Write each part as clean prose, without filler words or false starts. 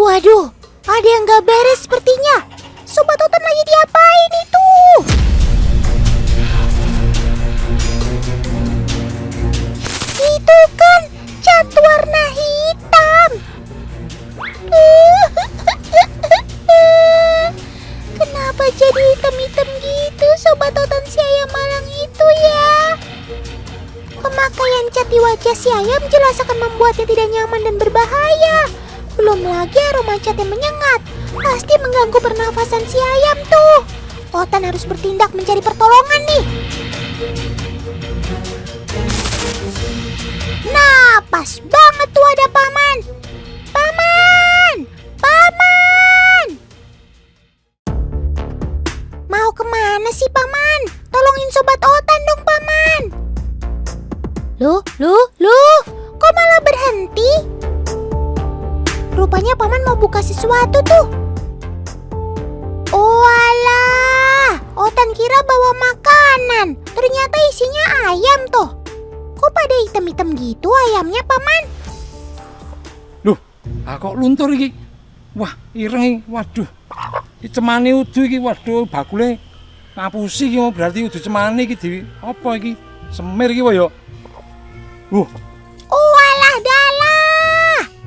Waduh, ada yang gak beres sepertinya. Sobat Otan lagi diapain itu? Itu kan cat warna hitam. Kenapa jadi hitam-hitam gitu Sobat Otan si ayam malang itu ya? Pemakaian cat di wajah si ayam jelas akan membuatnya tidak nyaman dan berbahaya. Belum lagi aroma cat yang menyengat, pasti mengganggu pernafasan si ayam tuh. Otan harus bertindak mencari pertolongan nih. Nah, pas banget tuh ada Paman. Paman! Paman! Mau kemana sih Paman? Tolongin Sobat Otan dong Paman. Loh, kok malah berhenti? Rupanya Paman mau buka sesuatu tuh. Oh alah, Otan kira bawa makanan. Ternyata isinya ayam tuh. Kok pada hitam-hitam gitu ayamnya Paman? Loh, kok luntur iki? Wah, ireng iki. Waduh. Iki cemane udu iki. Waduh, bakule ngapusi iki berarti udu cemane iki di apa iki? Semir iki wae yo. Oh alah dalah.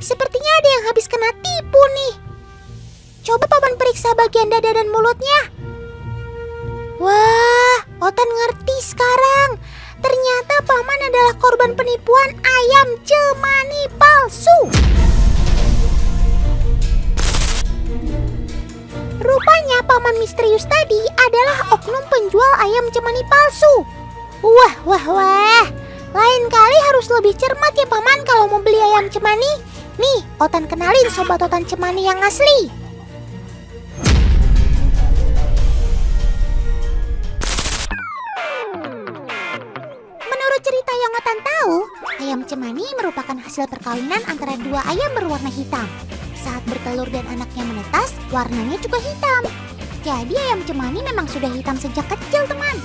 Sepertinya ada yang habis kena tipu nih. Coba Paman periksa bagian dada dan mulutnya. Wah, Otan ngerti sekarang. Ternyata Paman adalah korban penipuan ayam cemani palsu. Rupanya Paman misterius tadi adalah oknum penjual ayam cemani palsu. Wah. Lain kali harus lebih cermat ya Paman kalau mau beli ayam cemani. Nih, Otan kenalin Sobat Otan cemani yang asli. Menurut cerita yang Otan tahu, ayam cemani merupakan hasil perkawinan antara dua ayam berwarna hitam. Saat bertelur dan anaknya menetas, warnanya juga hitam. Jadi ayam cemani memang sudah hitam sejak kecil teman.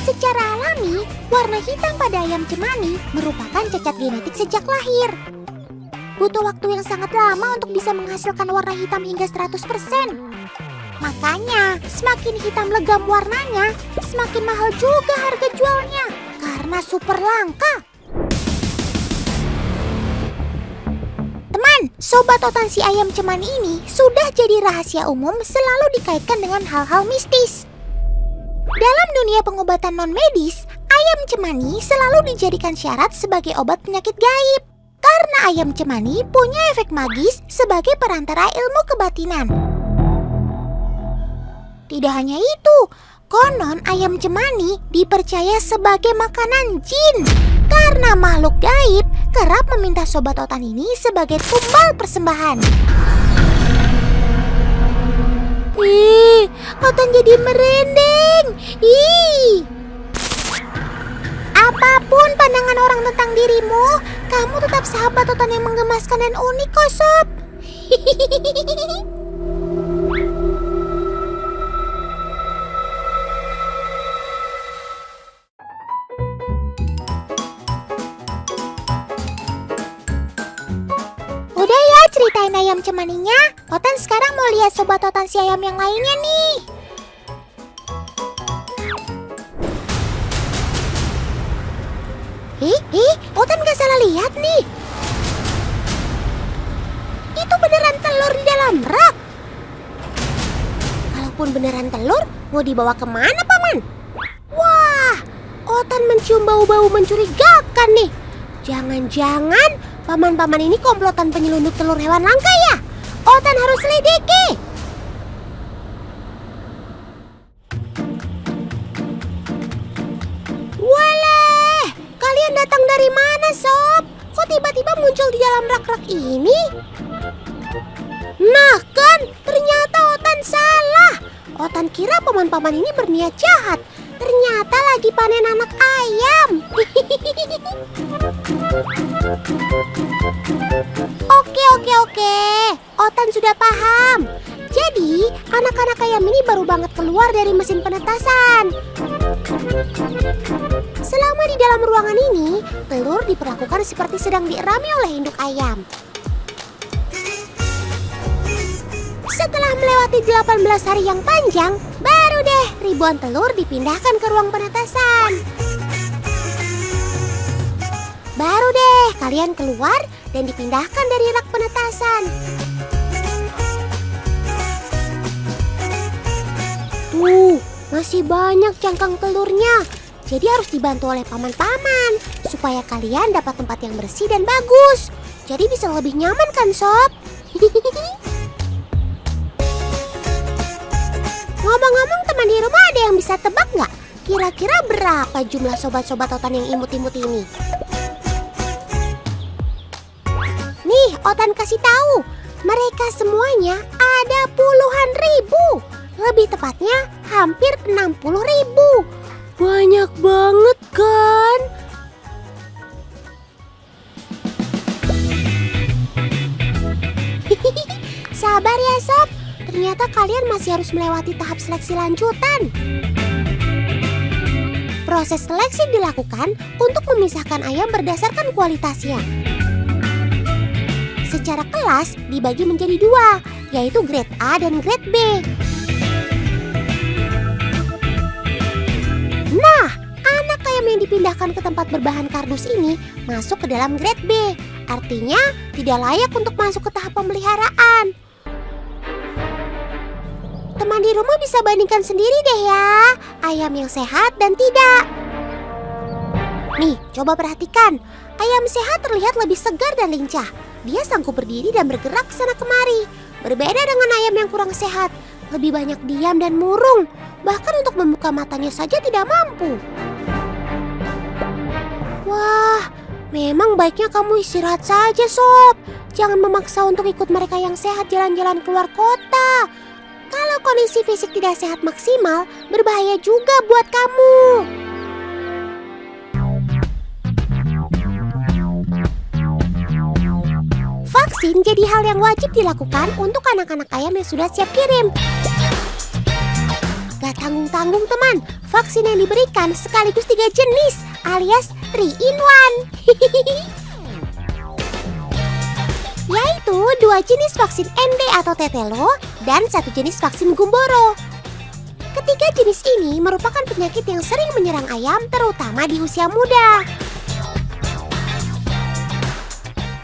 Secara alami, warna hitam pada ayam cemani merupakan cacat genetik sejak lahir. Butuh waktu yang sangat lama untuk bisa menghasilkan warna hitam hingga 100%. Makanya, semakin hitam legam warnanya, semakin mahal juga harga jualnya. Karena super langka. Teman, Sobat Otan si ayam cemani ini sudah jadi rahasia umum selalu dikaitkan dengan hal-hal mistis. Dalam dunia pengobatan non-medis, ayam cemani selalu dijadikan syarat sebagai obat penyakit gaib. Karena ayam cemani punya efek magis sebagai perantara ilmu kebatinan. Tidak hanya itu, konon ayam cemani dipercaya sebagai makanan jin. Karena makhluk gaib kerap meminta Sobat Otan ini sebagai tumbal persembahan. Ih, Otan jadi merinding. Ih. Apapun pandangan orang tentang dirimu, kamu tetap sahabat Otan yang menggemaskan dan unik kok, Sob. Udah ya ceritain ayam cemaninya. Otan sekarang mau lihat Sobat Otan si ayam yang lainnya nih. Otan gak salah lihat nih. Itu beneran telur di dalam rak. Kalaupun beneran telur, mau dibawa kemana Paman? Wah, Otan mencium bau-bau mencurigakan nih. Jangan-jangan paman-paman ini komplotan penyelundup telur hewan langka ya? Otan harus selidiki. Walah, kalian datang dari mana, Sob? Kok tiba-tiba muncul di dalam rak-rak ini? Nah kan, ternyata Otan salah. Otan kira paman-paman ini berniat jahat. Ternyata lagi panen anak ayam. Oke. Otan sudah paham. Jadi, anak-anak ayam ini baru banget keluar dari mesin penetasan. Selama di dalam ruangan ini, telur diperlakukan seperti sedang dierami oleh induk ayam. Setelah melewati 18 hari yang panjang, baru deh ribuan telur dipindahkan ke ruang penetasan. Baru deh kalian keluar dan dipindahkan dari rak penetasan. Tuh, masih banyak cangkang telurnya. Jadi harus dibantu oleh paman-paman supaya kalian dapat tempat yang bersih dan bagus. Jadi bisa lebih nyaman kan, Sob? Ngomong-ngomong, teman di rumah ada yang bisa tebak nggak? Kira-kira berapa jumlah sobat-sobat Otan yang imut-imut ini? Nih, Otan kasih tahu. Mereka semuanya ada puluhan ribu. Lebih tepatnya hampir 60 ribu. Banyak banget kan? Sabar ya, Sob. Ternyata kalian masih harus melewati tahap seleksi lanjutan. Proses seleksi dilakukan untuk memisahkan ayam berdasarkan kualitasnya. Secara kelas dibagi menjadi dua, yaitu grade A dan grade B. Nah, anak ayam yang dipindahkan ke tempat berbahan kardus ini masuk ke dalam grade B. Artinya tidak layak untuk masuk ke tahap pemeliharaan. Teman di rumah bisa bandingkan sendiri deh ya, ayam yang sehat dan tidak. Nih, coba perhatikan. Ayam sehat terlihat lebih segar dan lincah. Dia sanggup berdiri dan bergerak sana kemari. Berbeda dengan ayam yang kurang sehat, lebih banyak diam dan murung. Bahkan untuk membuka matanya saja tidak mampu. Wah, memang baiknya kamu istirahat saja, Sob. Jangan memaksa untuk ikut mereka yang sehat jalan-jalan keluar kota. Kalau kondisi fisik tidak sehat maksimal, berbahaya juga buat kamu. Vaksin jadi hal yang wajib dilakukan untuk anak-anak ayam yang sudah siap kirim. Gak tanggung-tanggung teman, vaksin yang diberikan sekaligus 3 jenis alias 3 in 1. Yaitu 2 jenis vaksin ND atau tetelo dan 1 jenis vaksin gumboro. Ketiga jenis ini merupakan penyakit yang sering menyerang ayam terutama di usia muda.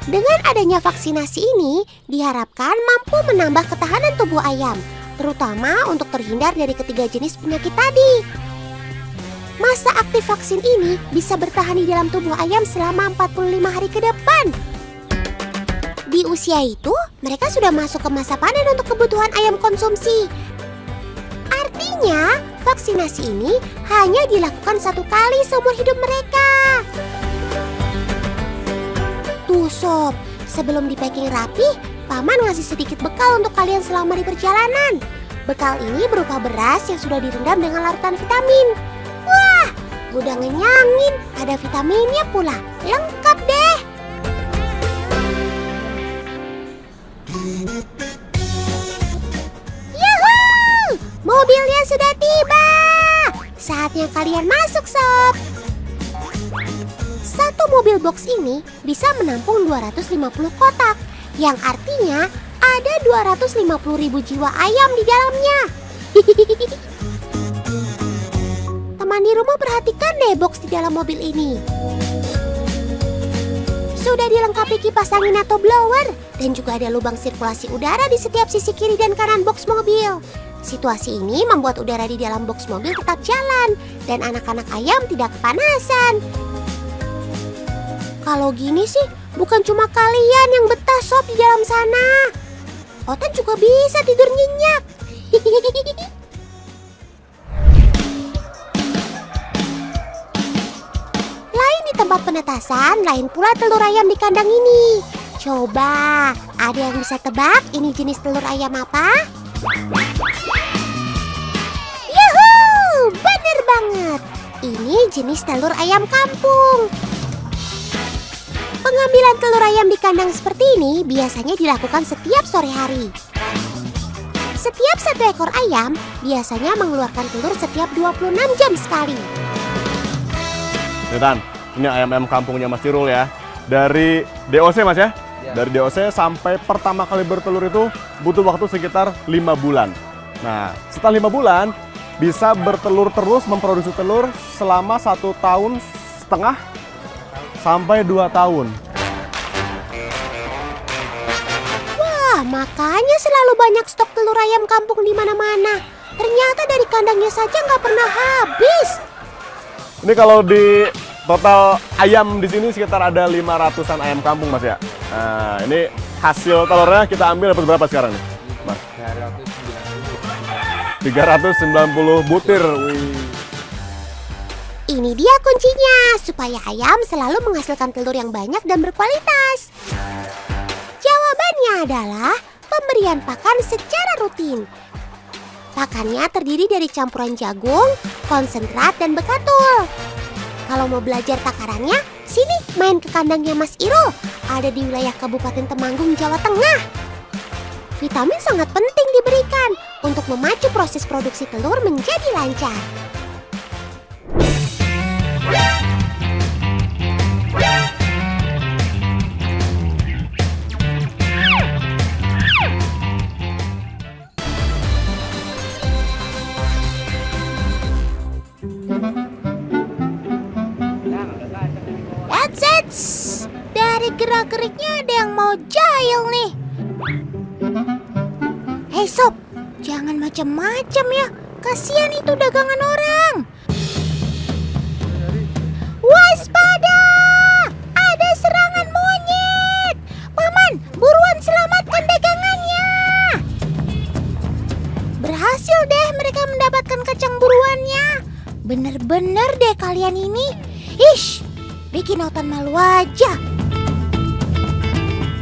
Dengan adanya vaksinasi ini diharapkan mampu menambah ketahanan tubuh ayam, terutama untuk terhindar dari ketiga jenis penyakit tadi. Masa aktif vaksin ini bisa bertahan di dalam tubuh ayam selama 45 hari ke depan. Di usia itu, mereka sudah masuk ke masa panen untuk kebutuhan ayam konsumsi. Artinya, vaksinasi ini hanya dilakukan 1 kali seumur hidup mereka. Tuh Sob, sebelum di-packing rapi, Paman ngasih sedikit bekal untuk kalian selama di perjalanan. Bekal ini berupa beras yang sudah direndam dengan larutan vitamin. Wah, udah ngenyangin, ada vitaminnya pula. Lengkap deh. Yuhuu, mobilnya sudah tiba. Saatnya kalian masuk, Sob. Satu mobil box ini bisa menampung 250 kotak, yang artinya ada 250.000 jiwa ayam di dalamnya. Teman di rumah perhatikan deh box di dalam mobil ini. Sudah dilengkapi kipas angin atau blower, dan juga ada lubang sirkulasi udara di setiap sisi kiri dan kanan box mobil. Situasi ini membuat udara di dalam box mobil tetap jalan, dan anak-anak ayam tidak kepanasan. Kalau gini sih, bukan cuma kalian yang betah Sob di dalam sana. Otan juga bisa tidur nyenyak. Lain di tempat penetasan, lain pula telur ayam di kandang ini. Coba, ada yang bisa tebak ini jenis telur ayam apa? Yuhuu, bener banget. Ini jenis telur ayam kampung. Pengambilan telur ayam di kandang seperti ini biasanya dilakukan setiap sore hari. Setiap satu ekor ayam biasanya mengeluarkan telur setiap 26 jam sekali. Tan, ini ayam-ayam kampungnya Mas Irul ya. Dari DOC Mas ya? Dari DOC sampai pertama kali bertelur itu butuh waktu sekitar 5 bulan. Nah, setelah 5 bulan bisa bertelur terus, memproduksi telur selama 1,5 tahun sampai 2 tahun. Wah, makanya selalu banyak stok telur ayam kampung di mana-mana. Ternyata dari kandangnya saja nggak pernah habis. Ini kalau di total ayam di sini sekitar ada 500-an ayam kampung Mas ya. Nah, ini hasil telurnya kita ambil dapat berapa sekarang nih, Mas? 390 butir. Wih. Ini dia kuncinya, supaya ayam selalu menghasilkan telur yang banyak dan berkualitas. Jawabannya adalah pemberian pakan secara rutin. Pakannya terdiri dari campuran jagung, konsentrat, dan bekatul. Kalau mau belajar takarannya, sini main ke kandangnya Mas Irul. Ada di wilayah Kabupaten Temanggung, Jawa Tengah. Vitamin sangat penting diberikan untuk memacu proses produksi telur menjadi lancar. Dari gerak-geriknya ada yang mau jahil nih. Hei Sob, jangan macam-macam ya. Kasihan itu dagangan orang. Waspada! Ada serangan monyet. Paman, buruan selamatkan dagangannya. Berhasil deh mereka mendapatkan kacang buruannya. Bener-bener deh kalian ini. Ish, bikin Otan malu aja.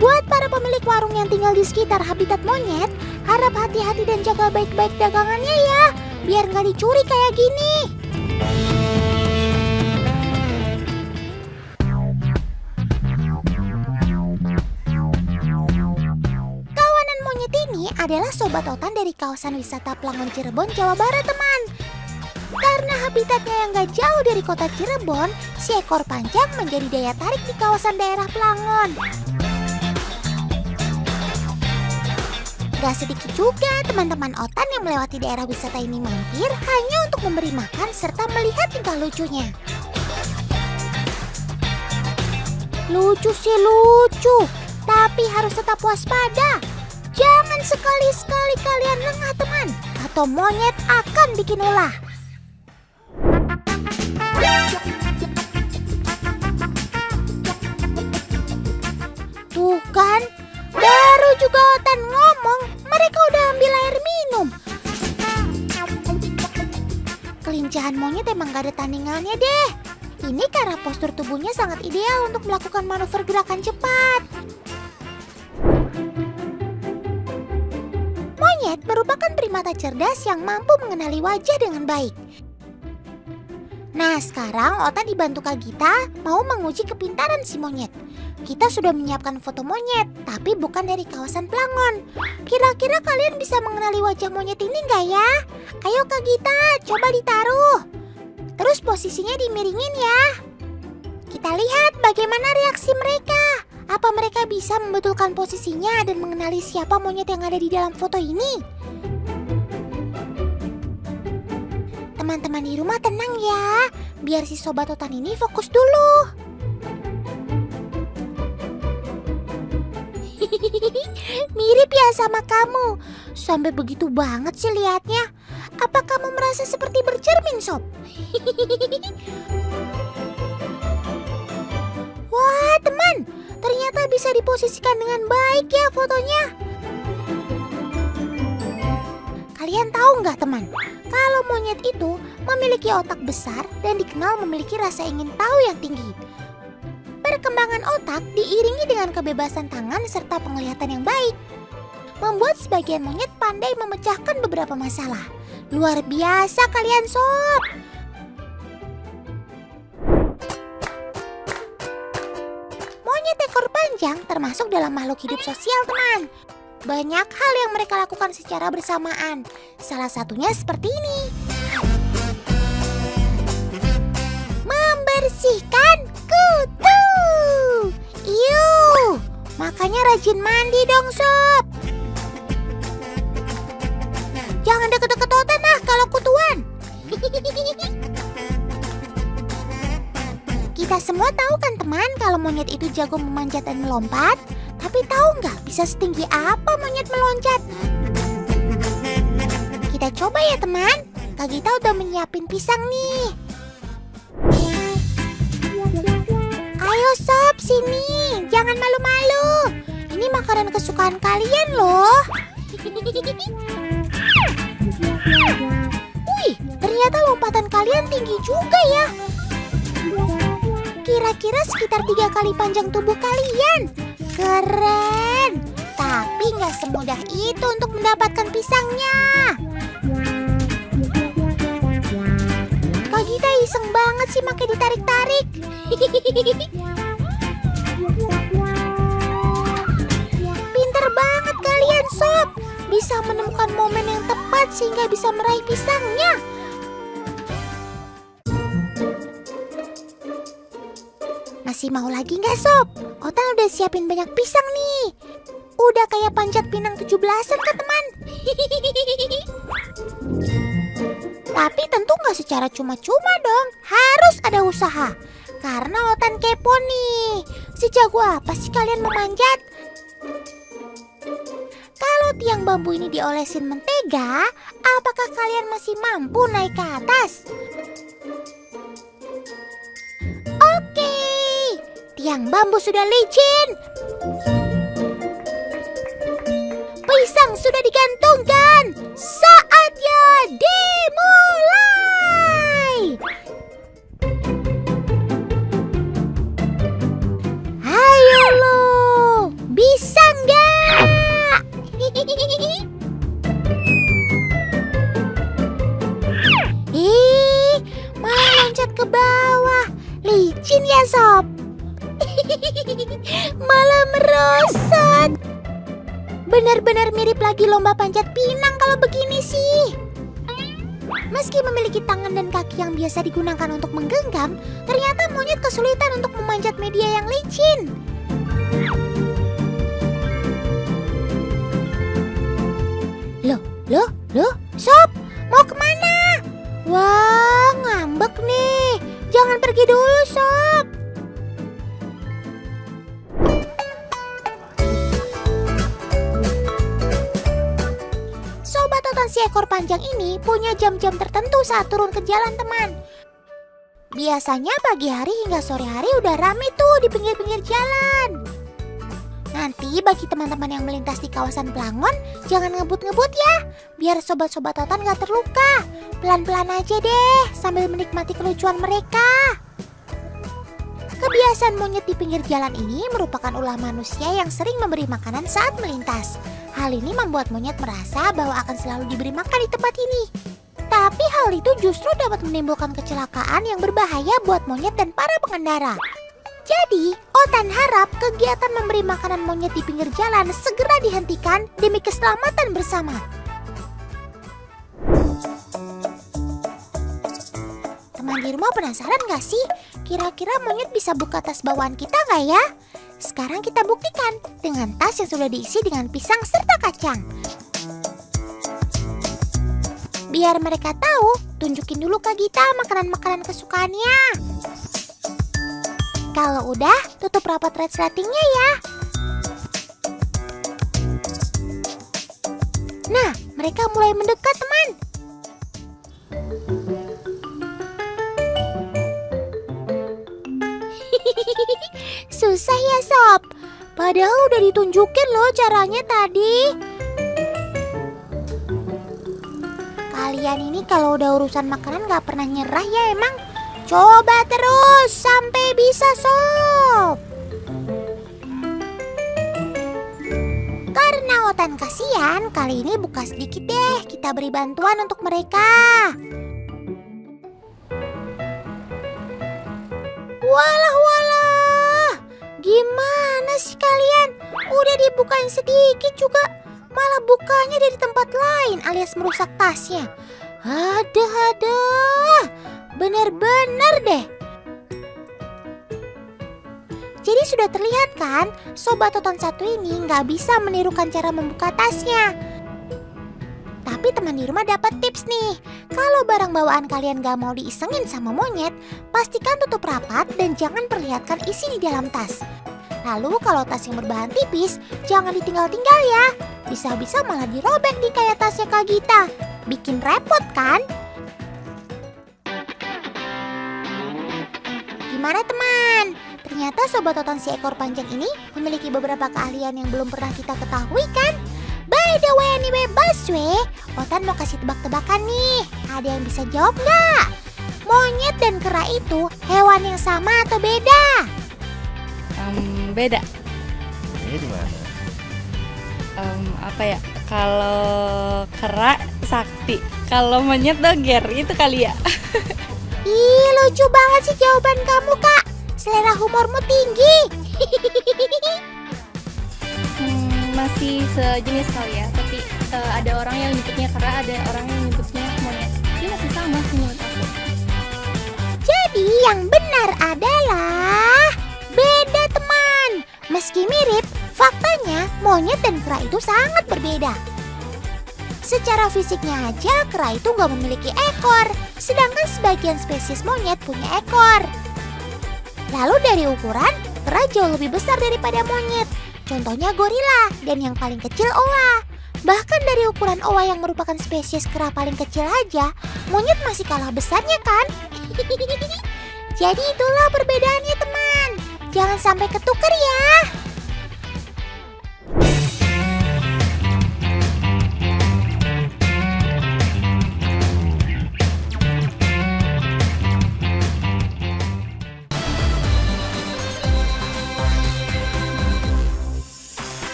Buat para pemilik warung yang tinggal di sekitar habitat monyet, harap hati-hati dan jaga baik-baik dagangannya ya, biar nggak dicuri kayak gini. Kawanan monyet ini adalah sobat Otan dari kawasan wisata Plangon Cirebon, Jawa Barat, teman. Karena habitatnya yang gak jauh dari kota Cirebon, si ekor panjang menjadi daya tarik di kawasan daerah Plangon. Gak sedikit juga teman-teman Otan yang melewati daerah wisata ini mampir hanya untuk memberi makan serta melihat tingkah lucunya. Lucu sih lucu, tapi harus tetap waspada. Jangan sekali-sekali kalian lengah teman, atau monyet akan bikin ulah. Tuh kan, baru juga Otan ngomong, mereka udah ambil air minum. Kelincahan monyet emang gak ada tandingannya deh. Ini karena postur tubuhnya sangat ideal untuk melakukan manuver gerakan cepat. Monyet merupakan primata cerdas yang mampu mengenali wajah dengan baik. Nah, sekarang Otan dibantu Kak Gita mau menguji kepintaran si monyet. Kita sudah menyiapkan foto monyet, tapi bukan dari kawasan Plangon. Kira-kira kalian bisa mengenali wajah monyet ini nggak ya? Ayo Kak Gita, coba ditaruh. Terus posisinya dimiringin ya. Kita lihat bagaimana reaksi mereka. Apa mereka bisa membetulkan posisinya dan mengenali siapa monyet yang ada di dalam foto ini? Teman-teman di rumah tenang ya, biar si sobat Otan ini fokus dulu. Mirip ya sama kamu. Sampai begitu banget sih liatnya. Apa kamu merasa seperti bercermin, Sob? Wah, teman, ternyata bisa diposisikan dengan baik ya fotonya. Kalian tahu nggak, teman? Kalau monyet itu memiliki otak besar dan dikenal memiliki rasa ingin tahu yang tinggi. Perkembangan otak diiringi dengan kebebasan tangan serta penglihatan yang baik, membuat sebagian monyet pandai memecahkan beberapa masalah. Luar biasa kalian, Sob! Monyet ekor panjang termasuk dalam makhluk hidup sosial, teman. Banyak hal yang mereka lakukan secara bersamaan. Salah satunya seperti ini. Membersihkan kutu. Iuh, makanya rajin mandi dong, Sob. Jangan deket-deket Otan kalau kutuan. Kita semua tahu kan teman kalau monyet itu jago memanjat dan melompat. Tapi tahu nggak bisa setinggi apa monyet meloncat? Kita coba ya teman. Kak Gita udah menyiapin pisang nih. Ayo Sob, sini. Jangan malu-malu. Ini makanan kesukaan kalian loh. Wih, ternyata lompatan kalian tinggi juga ya. Kira-kira sekitar 3 kali panjang tubuh kalian. Keren. Tapi nggak semudah itu untuk mendapatkan pisangnya. Kak Gita iseng banget sih pakai ditarik-tarik. Pinter banget kalian Sob. Bisa menemukan momen yang tepat sehingga bisa meraih pisangnya. Masih mau lagi nggak Sob? Otan udah siapin banyak pisang nih. Udah kayak panjat pinang 17-an ke teman. Tapi tentu nggak secara cuma-cuma dong. Harus ada usaha. Karena Otan kepo nih. Sejago apa sih kalian memanjat? Kalau tiang bambu ini diolesin mentega, apakah kalian masih mampu naik ke atas? Oke, tiang bambu sudah licin. Pisang sudah digantungkan. Saatnya dimulai. Ayo lo, bisa nggak? Malah loncat ke bawah. Licin ya Sob. Malah merosot. Benar-benar mirip lagi lomba panjat pinang kalau begini sih. Meski memiliki tangan dan kaki yang biasa digunakan untuk menggenggam, ternyata monyet kesulitan untuk memanjat media yang licin. Loh, Sob, mau kemana? Wah, ngambek nih. Jangan pergi dulu, Sob. Sobat Otan si ekor panjang ini punya jam-jam tertentu saat turun ke jalan, teman. Biasanya pagi hari hingga sore hari udah rame tuh di pinggir-pinggir jalan. Nanti bagi teman-teman yang melintas di kawasan Pelangon, jangan ngebut-ngebut ya, biar sobat-sobat Otan gak terluka. Pelan-pelan aja deh, sambil menikmati kelucuan mereka. Kebiasaan monyet di pinggir jalan ini merupakan ulah manusia yang sering memberi makanan saat melintas. Hal ini membuat monyet merasa bahwa akan selalu diberi makan di tempat ini. Tapi hal itu justru dapat menimbulkan kecelakaan yang berbahaya buat monyet dan para pengendara. Jadi, Otan harap kegiatan memberi makanan monyet di pinggir jalan segera dihentikan demi keselamatan bersama. Teman di rumah penasaran gak sih? Kira-kira monyet bisa buka tas bawaan kita gak ya? Sekarang kita buktikan dengan tas yang sudah diisi dengan pisang serta kacang. Biar mereka tahu, tunjukin dulu ke Gita makanan-makanan kesukaannya. Kalau udah, tutup rapat resletingnya ya. Nah, mereka mulai mendekat, teman. Susah ya, Sob. Padahal udah ditunjukin loh caranya tadi. Kalian ini kalau udah urusan makanan gak pernah nyerah ya emang. Coba terus sampai bisa, Sob. Karena Otan kasihan, kali ini buka sedikit deh. Kita beri bantuan untuk mereka. Walah. Gimana sih kalian? Udah dibukain sedikit juga. malah bukanya dari tempat lain alias merusak tasnya. Aduh, bener-bener deh. Jadi sudah terlihat kan, Sobat Toton satu ini nggak bisa menirukan cara membuka tasnya. Tapi teman di rumah dapat tips nih. Kalau barang bawaan kalian gak mau diisengin sama monyet, pastikan tutup rapat dan jangan perlihatkan isi di dalam tas. Lalu kalau tas yang berbahan tipis, jangan ditinggal-tinggal ya. Bisa-bisa malah dirobek nih kayak tasnya Kak Gita. Bikin repot kan? Gimana teman? Ternyata Sobat Toton si ekor panjang ini memiliki beberapa keahlian yang belum pernah kita ketahui kan? By the way anyway Baswe, Otan mau kasih tebak-tebakan nih. Ada yang bisa jawab nggak? Monyet dan kera itu hewan yang sama atau beda? Beda. Ini di mana? Apa ya? Kalau kera sakti, kalau monyet doger itu kali ya. Ih, lucu banget sih jawaban kamu, Kak. Selera humormu tinggi. Masih sejenis kali ya, tapi ada orang yang nyebutnya kera, ada orang yang nyebutnya monyet. Ini masih sama sih menurut aku. Jadi yang benar adalah beda teman. Meski mirip, faktanya monyet dan kera itu sangat berbeda. Secara fisiknya aja kera itu nggak memiliki ekor, sedangkan sebagian spesies monyet punya ekor. Lalu dari ukuran, kera jauh lebih besar daripada monyet. Contohnya gorila dan yang paling kecil oa. Bahkan dari ukuran oa yang merupakan spesies kera paling kecil aja, monyet masih kalah besarnya kan? Jadi itulah perbedaannya teman. Jangan sampai ketuker ya.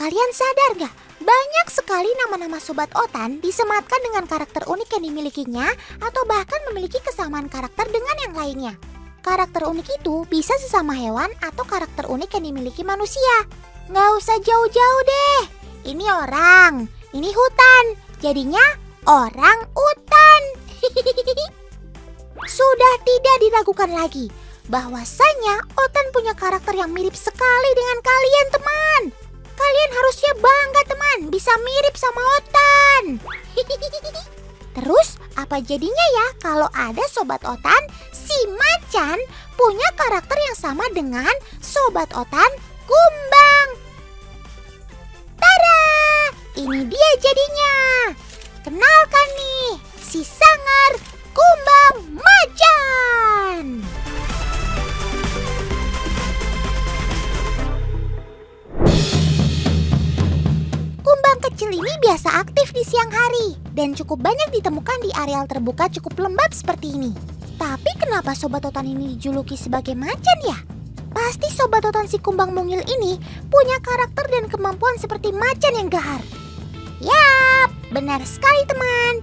Kalian sadar gak? Banyak sekali nama-nama Sobat Otan disematkan dengan karakter unik yang dimilikinya atau bahkan memiliki kesamaan karakter dengan yang lainnya. Karakter unik itu bisa sesama hewan atau karakter unik yang dimiliki manusia. Nggak usah jauh-jauh deh. Ini orang, ini hutan. Jadinya orang utan. Sudah tidak diragukan lagi bahwasanya Otan punya karakter yang mirip sekali dengan kalian teman. Kalian harusnya bangga teman, bisa mirip sama Otan. Terus apa jadinya ya kalau ada Sobat Otan, si Macan punya karakter yang sama dengan Sobat Otan Kumbang. Tada! Ini dia jadinya. Kenalkan nih, si Sangar Kumbang Macan. Kecil ini biasa aktif di siang hari dan cukup banyak ditemukan di areal terbuka cukup lembab seperti ini. Tapi kenapa Sobat Totan ini dijuluki sebagai macan ya? Pasti Sobat Totan si Kumbang Mungil ini punya karakter dan kemampuan seperti macan yang gahar. Yap, benar sekali teman.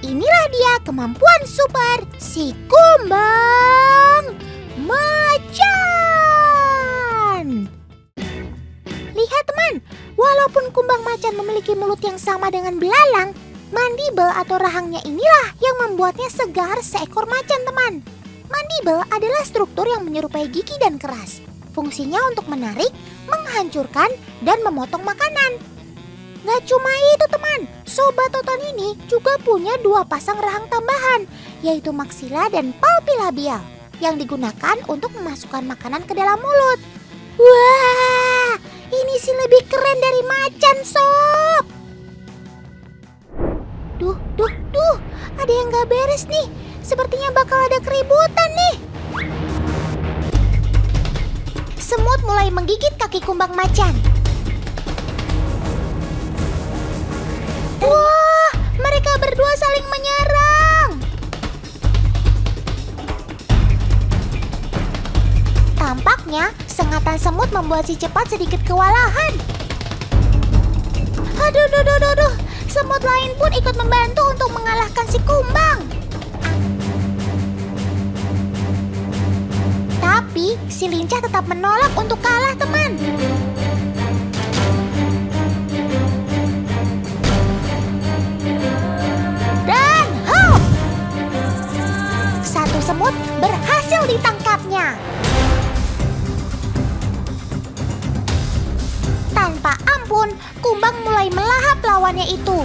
Inilah dia kemampuan super si Kumbang Macan. Lihat teman, walaupun kumbang macan memiliki mulut yang sama dengan belalang, mandibel atau rahangnya inilah yang membuatnya segar seekor macan teman. Mandibel adalah struktur yang menyerupai gigi dan keras. Fungsinya untuk menarik, menghancurkan, dan memotong makanan. Gak cuma itu teman, Sobat Totan ini juga punya dua pasang rahang tambahan, yaitu maksila dan palpi labial, yang digunakan untuk memasukkan makanan ke dalam mulut. Wah! Ini sih lebih keren dari macan, Sob. Duh, ada yang gak beres nih. Sepertinya bakal ada keributan nih. Semut mulai menggigit kaki kumbang macan. Wah, mereka berdua saling menyerang. Tampaknya sengatan semut membuat si cepat sedikit kewalahan. Aduh, semut lain pun ikut membantu untuk mengalahkan si kumbang. Tapi si lincah tetap menolak untuk kalah teman. semut berhasil ditangkapnya. Tanpa ampun, Kumbang mulai melahap lawannya itu.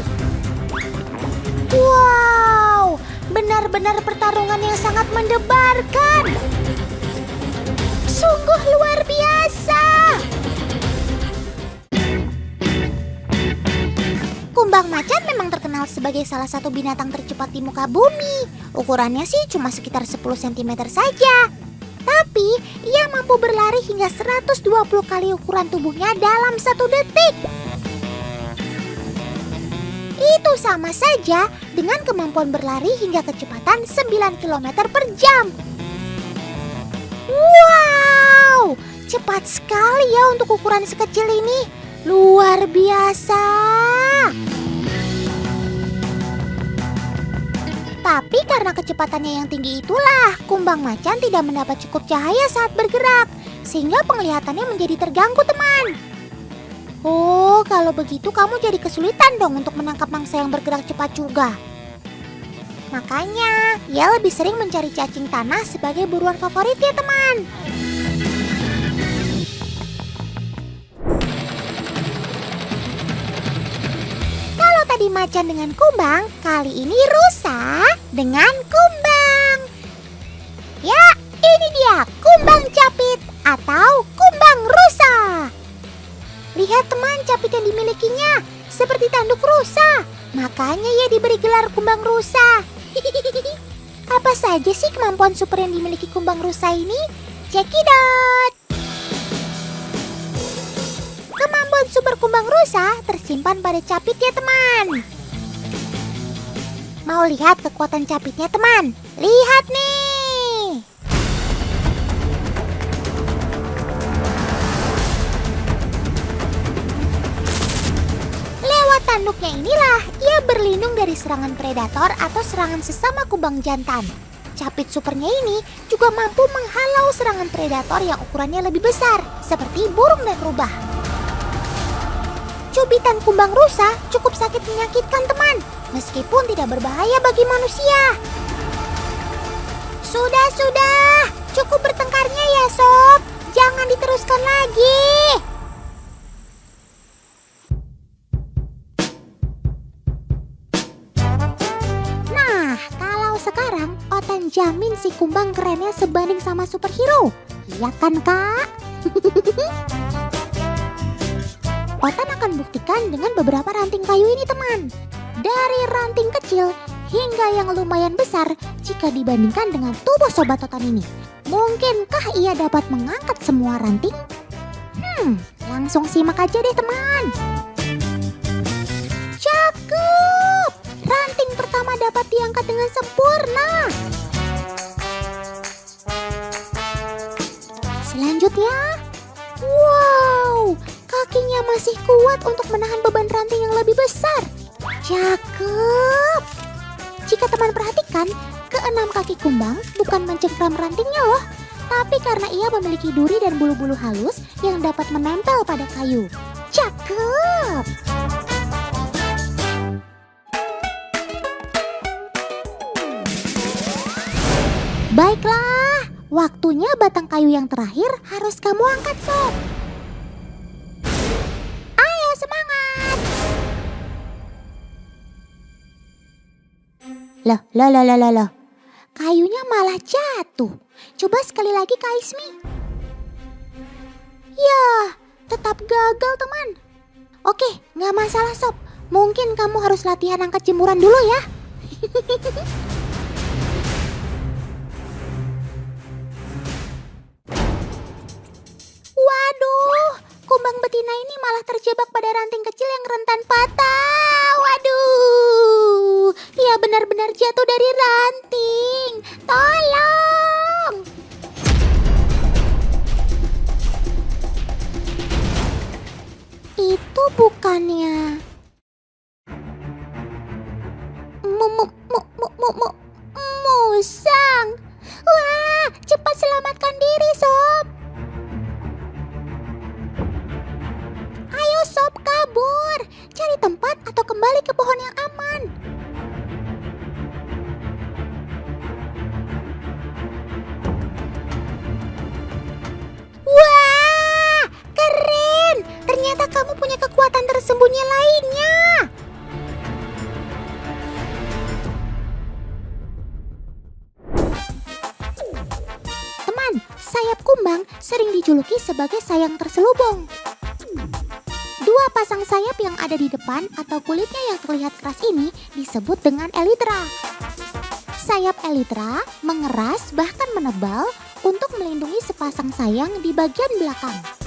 Wow, benar-benar pertarungan yang sangat mendebarkan. Sungguh luar biasa. Kumbang macan memang terkenal sebagai salah satu binatang tercepat di muka bumi. Ukurannya sih cuma sekitar 10 cm saja. Tapi ia mampu berlari hingga 120 kali ukuran tubuhnya dalam 1 detik. Itu sama saja dengan kemampuan berlari hingga kecepatan 9 km per jam. Wow, cepat sekali ya untuk ukuran sekecil ini. Luar biasa. Tapi karena kecepatannya yang tinggi itulah, Kumbang macan tidak mendapat cukup cahaya saat bergerak, sehingga penglihatannya menjadi terganggu, teman. Oh, kalau begitu kamu jadi kesulitan dong untuk menangkap mangsa yang bergerak cepat juga. Makanya, ia lebih sering mencari cacing tanah sebagai buruan favoritnya, teman. Kalau tadi macan dengan kumbang, kali ini rusa dengan kumbang. Ya, ini dia kumbang capit atau kumbang rusa. Lihat teman, capit yang dimilikinya seperti tanduk rusa. Makanya ia diberi gelar kumbang rusa. Apa saja sih kemampuan super yang dimiliki kumbang rusa ini? Cekidot! Kemampuan super kumbang rusa tersimpan pada capit ya teman. Mau lihat kekuatan capitnya teman? Lihat nih! Lewat tanduknya inilah ia berlindung dari serangan predator atau serangan sesama kumbang jantan. Capit supernya ini juga mampu menghalau serangan predator yang ukurannya lebih besar, seperti burung dan rubah. Cubitan kumbang rusa cukup sakit menyakitkan teman, meskipun tidak berbahaya bagi manusia. Sudah, cukup bertengkarnya ya sob, jangan diteruskan lagi. Nah, kalau sekarang Otan jamin si kumbang kerennya sebanding sama superhero. Iya kan kak? Otan akan buktikan dengan beberapa ranting kayu ini teman. Dari ranting kecil hingga yang lumayan besar jika dibandingkan dengan tubuh sobat Otan ini. Mungkinkah ia dapat mengangkat semua ranting? Langsung simak aja deh teman. Cakep! Ranting pertama dapat diangkat dengan sempurna. Selanjutnya, wow! Kakinya masih kuat untuk menahan beban ranting yang lebih besar. Cakep! Jika teman perhatikan, keenam kaki kumbang bukan mencengkram rantingnya loh, tapi karena ia memiliki duri dan bulu-bulu halus yang dapat menempel pada kayu. Cakep! Baiklah, waktunya batang kayu yang terakhir harus kamu angkat sob. Loh. Kayunya malah jatuh. Coba sekali lagi Kak Ismi. Yah, tetap gagal teman. Oke, gak masalah sob. Mungkin kamu harus latihan angkat jemuran dulu ya. Waduh, kumbang betina ini malah terjebak pada ranting kecil yang rentan patah. Waduh, ia benar-benar jatuh dari ranting. Tolong! Itu bukannya musang. Wah, cepat selamatkan diri sob. Ayo sob, kabur. Cari tempat atau kembali ke pohon yang aman. Sayap kumbang sering dijuluki sebagai sayang terselubung. Dua pasang sayap yang ada di depan atau kulitnya yang terlihat keras ini disebut dengan elytra. Sayap elytra mengeras bahkan menebal untuk melindungi sepasang sayang di bagian belakang.